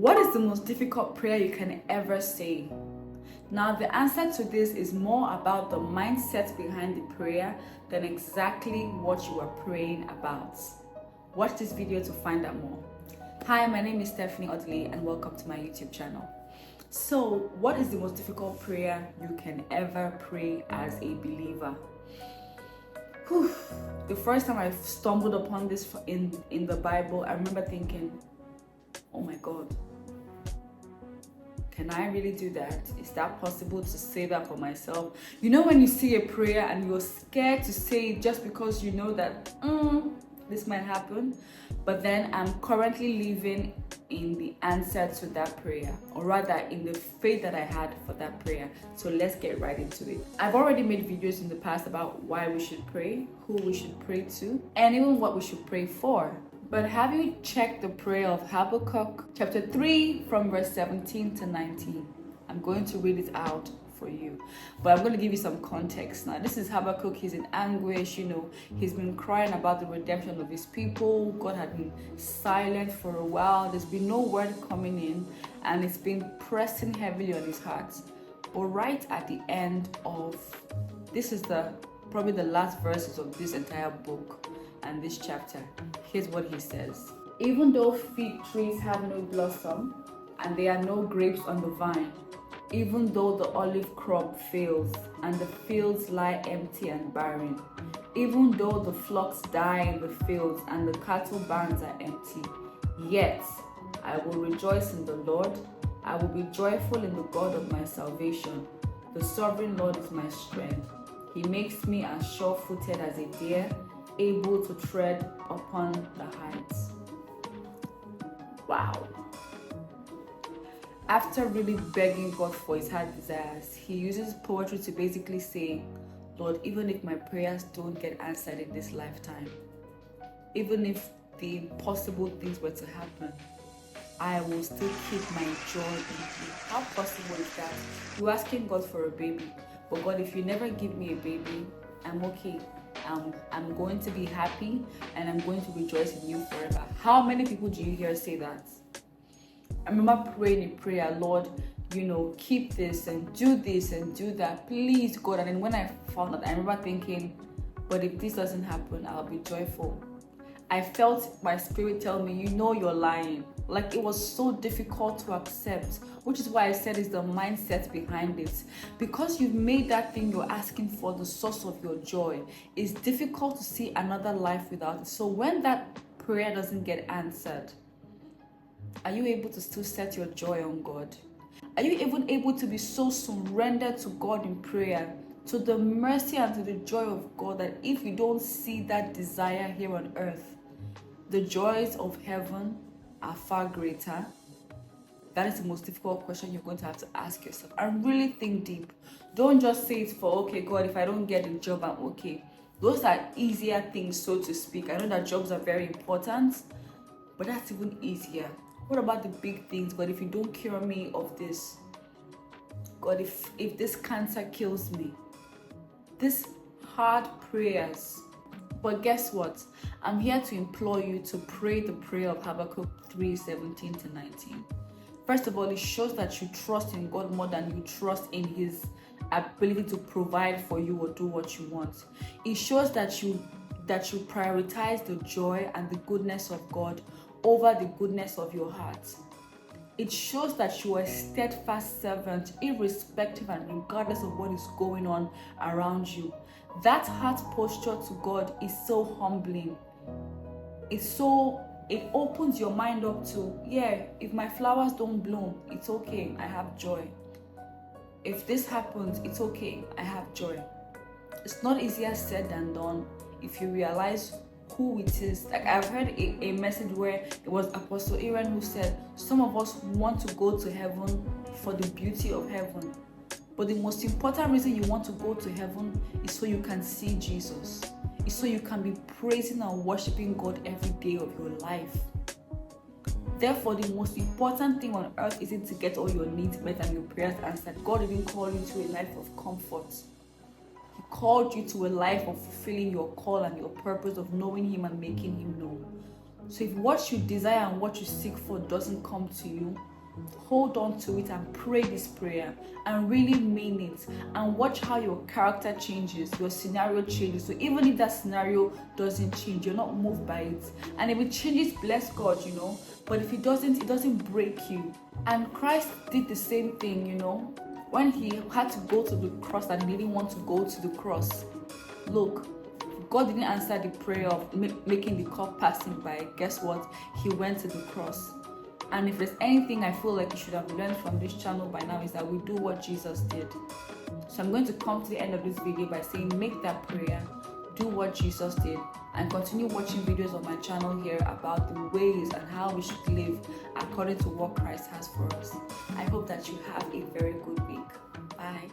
What is the most difficult prayer you can ever say? Now, the answer to this is more about the mindset behind the prayer than exactly what you are praying about. Watch this video to find out more. Hi, my name is Stephanie Audley and welcome to my YouTube channel. So, what is the most difficult prayer you can ever pray as a believer? The first time I stumbled upon this in the Bible, I remember thinking, oh my God, can I really do that? Is that possible to say that for myself? You know when you see a prayer and you're scared to say it just because you know that this might happen? But then I'm currently living in the answer to that prayer, or rather in the faith that I had for that prayer. So let's get right into it. I've already made videos in the past about why we should pray, who we should pray to, and even what we should pray for. But have you checked the prayer of Habakkuk chapter 3 from verse 17 to 19? I'm going to read it out for you, but I'm going to give you some context. Now, this is Habakkuk. He's in anguish, he's been crying about the redemption of his people. God had been silent for a while. There's been no word coming in, and it's been pressing heavily on his heart. But right at the end of, this is probably the last verses of this entire book and this chapter. Here's what he says. Even though fig trees have no blossom and there are no grapes on the vine, even though the olive crop fails and the fields lie empty and barren, even though the flocks die in the fields and the cattle barns are empty, yet I will rejoice in the Lord. I will be joyful in the God of my salvation. The sovereign Lord is my strength. He makes me as sure-footed as a deer, able to tread upon the heights. Wow. After really begging God for his heart desires, he uses poetry to basically say, Lord, even if my prayers don't get answered in this lifetime, even if the impossible things were to happen, I will still keep my joy in you. How possible is that? You're asking God for a baby, but God, if you never give me a baby, I'm okay. I'm going to be happy and I'm going to rejoice in you forever. How many people do you hear say that? I remember praying a prayer, Lord, keep this and do that, please, God. And then when I found out, I remember thinking, but if this doesn't happen, I'll be joyful. I felt my spirit tell me, you're lying. Like, it was so difficult to accept, which is why I said it's the mindset behind it. Because you've made that thing you're asking for the source of your joy, it's difficult to see another life without it. So when that prayer doesn't get answered, are you able to still set your joy on God? Are you even able to be so surrendered to God in prayer, to the mercy and to the joy of God, that if you don't see that desire here on earth, the joys of heaven are far greater? That is the most difficult question you're going to have to ask yourself. And really think deep. Don't just say it for, okay, God, if I don't get a job, I'm okay. Those are easier things, so to speak. I know that jobs are very important, but that's even easier. What about the big things? God, if you don't cure me of this, God, if this cancer kills me, these hard prayers. But guess what? I'm here to implore you to pray the prayer of Habakkuk 3:17 to 19. First of all, it shows that you trust in God more than you trust in his ability to provide for you or do what you want. It shows that you prioritize the joy and the goodness of God over the goodness of your heart. It shows that you are a steadfast servant, irrespective and regardless of what is going on around you. That heart posture to God is so humbling. It opens your mind up to, if my flowers don't bloom, it's okay, I have joy. If this happens, it's okay, I have joy. It's not easier said than done if you realize who it is. Like, I've heard a message where it was Apostle Aaron who said, some of us want to go to heaven for the beauty of heaven. But the most important reason you want to go to heaven is so you can see Jesus. It's so you can be praising and worshiping God every day of your life. Therefore, the most important thing on earth isn't to get all your needs met and your prayers answered. God didn't call you to a life of comfort. He called you to a life of fulfilling your call and your purpose of knowing him and making him known. So if what you desire and what you seek for doesn't come to you, hold on to it and pray this prayer and really mean it, and watch how your character changes, your scenario changes. So even if that scenario doesn't change, you're not moved by it. And if it changes, bless God, but if it doesn't break you. And Christ did the same thing, when he had to go to the cross and he didn't want to go to the cross. Look, God didn't answer the prayer of making the cup passing by. Guess what? He went to the cross. And if there's anything I feel like you should have learned from this channel by now, is that we do what Jesus did. So I'm going to come to the end of this video by saying, make that prayer, do what Jesus did, and continue watching videos on my channel here about the ways and how we should live according to what Christ has for us. I hope that you have a very good week. Bye.